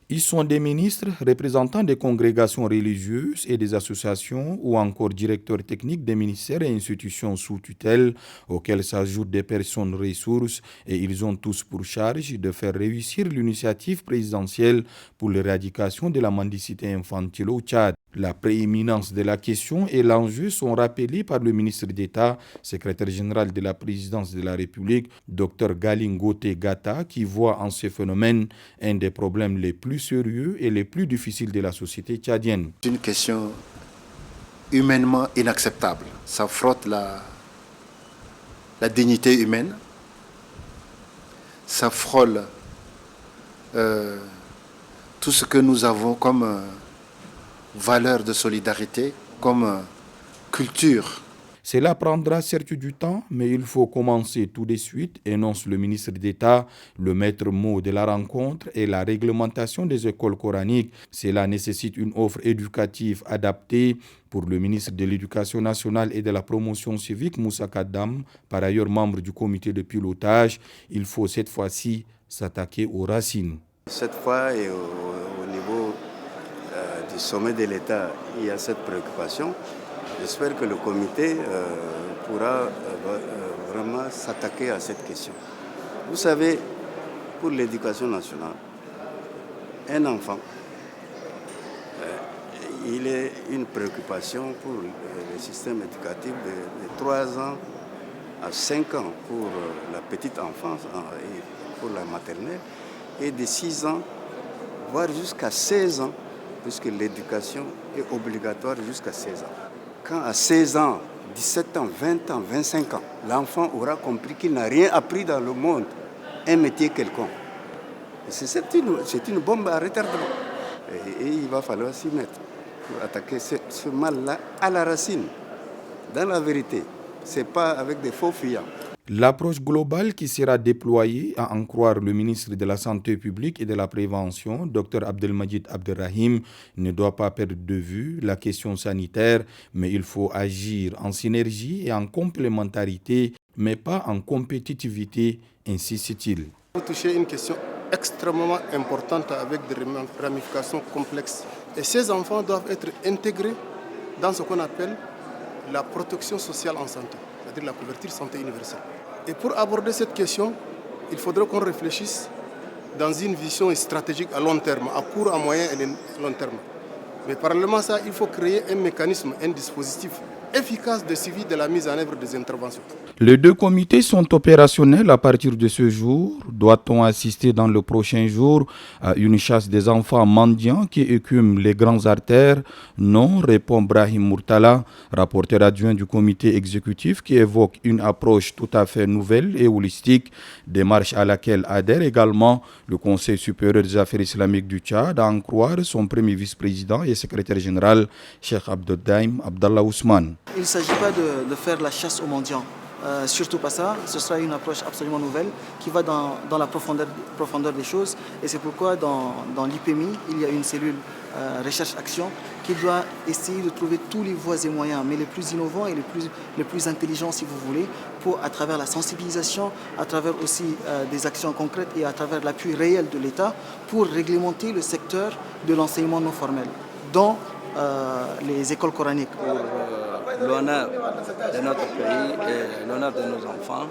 Ils sont des ministres, représentants des congrégations religieuses et des associations ou encore directeurs techniques des ministères et institutions sous tutelle auxquels s'ajoutent des personnes ressources et ils ont tous pour charge de faire réussir l'initiative présidentielle pour l'éradication de la mendicité infantile au Tchad. La prééminence de la question et l'enjeu sont rappelés par le ministre d'État, secrétaire général de la présidence de la République, Dr Galingote Gata, qui voit en ce phénomène un des problèmes les plus sérieux et les plus difficiles de la société tchadienne. C'est une question humainement inacceptable. Ça frotte la dignité humaine, ça frôle tout ce que nous avons comme valeur de solidarité, comme culture. Cela prendra certes du temps, mais il faut commencer tout de suite, énonce le ministre d'État. Le maître mot de la rencontre est la réglementation des écoles coraniques. Cela nécessite une offre éducative adaptée. Pour le ministre de l'Éducation nationale et de la promotion civique, Moussa Kaddam, par ailleurs membre du comité de pilotage, il faut cette fois-ci s'attaquer aux racines. Cette fois, et au niveau du sommet de l'État, il y a cette préoccupation. J'espère que le comité pourra vraiment s'attaquer à cette question. Vous savez, pour l'éducation nationale, un enfant, il est une préoccupation pour le système éducatif de 3 ans à 5 ans pour la petite enfance et pour la maternelle, et de 6 ans, voire jusqu'à 16 ans, puisque l'éducation est obligatoire jusqu'à 16 ans. Quand à 16 ans, 17 ans, 20 ans, 25 ans, l'enfant aura compris qu'il n'a rien appris dans le monde, un métier quelconque. C'est une bombe à retardement. Et il va falloir s'y mettre pour attaquer ce mal-là à la racine. Dans la vérité, ce n'est pas avec des faux fuyants. L'approche globale qui sera déployée, à en croire le ministre de la Santé publique et de la Prévention, Dr Abdelmajid Abderrahim, ne doit pas perdre de vue la question sanitaire, mais il faut agir en synergie et en complémentarité, mais pas en compétitivité, insiste-t-il. Vous touchez une question extrêmement importante avec des ramifications complexes. Et ces enfants doivent être intégrés dans ce qu'on appelle la protection sociale en santé, c'est-à-dire la couverture santé universelle. Et pour aborder cette question, il faudrait qu'on réfléchisse dans une vision stratégique à long terme, à court, à moyen et à long terme. Mais parallèlement à ça, il faut créer un mécanisme, un dispositif efficace de suivi de la mise en œuvre des interventions. Les deux comités sont opérationnels à partir de ce jour. Doit-on assister dans le prochain jour à une chasse des enfants mendiants qui écument les grandes artères? Non, répond Brahim Murtala, rapporteur adjoint du comité exécutif qui évoque une approche tout à fait nouvelle et holistique, démarche à laquelle adhère également le Conseil supérieur des affaires islamiques du Tchad, à en croire son premier vice-président et secrétaire général, Cheikh Abdeldaïm Abdallah Ousmane. Il ne s'agit pas de faire la chasse aux mendiants. Surtout pas ça, ce sera une approche absolument nouvelle qui va dans la profondeur des choses, et c'est pourquoi dans l'IPMI, il y a une cellule recherche-action qui doit essayer de trouver tous les voies et moyens, mais les plus innovants et les plus intelligents si vous voulez, pour à travers la sensibilisation, à travers aussi des actions concrètes et à travers l'appui réel de l'État pour réglementer le secteur de l'enseignement non formel, dont les écoles coraniques. Pour l'honneur de notre pays et l'honneur de nos enfants,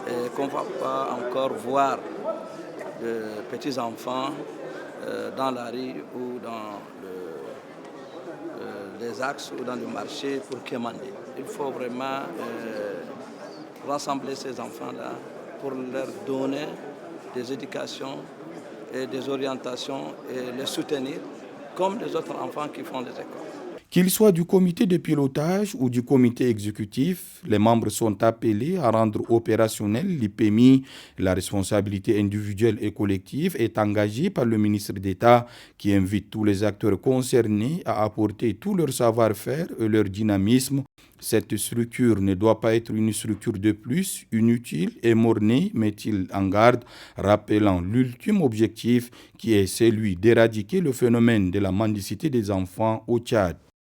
et qu'on ne va pas encore voir de petits enfants dans la rue ou dans les axes ou dans le marché pour quémander. Il faut vraiment rassembler ces enfants-là pour leur donner des éducations et des orientations et les soutenir comme les autres enfants qui font des écoles. Qu'ils soient du comité de pilotage ou du comité exécutif, les membres sont appelés à rendre opérationnel l'IPMI. La responsabilité individuelle et collective est engagée par le ministre d'État qui invite tous les acteurs concernés à apporter tout leur savoir-faire et leur dynamisme. Cette structure ne doit pas être une structure de plus, inutile et mornée, met-il en garde, rappelant l'ultime objectif qui est celui d'éradiquer le phénomène de la mendicité des enfants au Tchad.